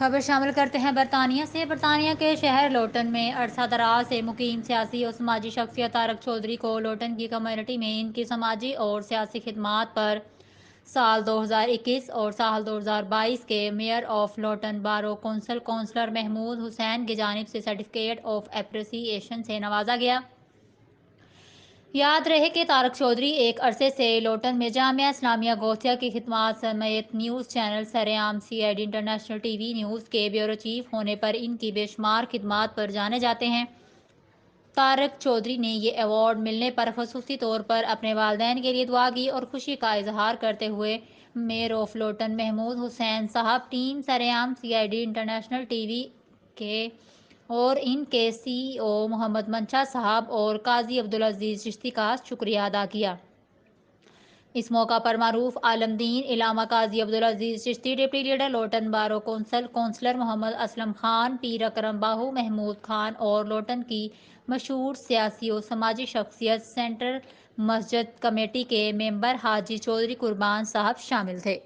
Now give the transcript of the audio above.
خبر شامل کرتے ہیں برطانیہ سے۔ برطانیہ کے شہر لوٹن میں عرصہ دراز سے مقیم سیاسی اور سماجی شخصیت طارق چودھری کو لوٹن کی کمیونٹی میں ان کی سماجی اور سیاسی خدمات پر سال 2021 اور سال 2022 کے میئر آف لوٹن بارو کونسل کونسلر محمود حسین کی جانب سے سرٹیفکیٹ آف اپریسی ایشن سے نوازا گیا۔ یاد رہے کہ طارق چودھری ایک عرصے سے لوٹن میں جامعہ اسلامیہ گوتھیا کی خدمات سمیت نیوز چینل سرعام CID انٹرنیشنل TV نیوز کے بیورو چیف ہونے پر ان کی بے شمار خدمات پر جانے جاتے ہیں۔ طارق چودھری نے یہ ایوارڈ ملنے پر خصوصی طور پر اپنے والدین کے لیے دعا کی اور خوشی کا اظہار کرتے ہوئے میئر آف لوٹن محمود حسین صاحب، ٹیم سرعام CID انٹرنیشنل TV کے اور ان کے CEO محمد منشا صاحب اور قاضی عبدالعزیز چشتی کا شکریہ ادا کیا۔ اس موقع پر معروف عالم دین علامہ قاضی عبدالعزیز چشتی، ڈپٹی لیڈر لوٹن بارو کونسل کونسلر محمد اسلم خان، پیر اکرم باہو، محمود خان اور لوٹن کی مشہور سیاسی و سماجی شخصیت سینٹرل مسجد کمیٹی کے ممبر حاجی چودھری قربان صاحب شامل تھے۔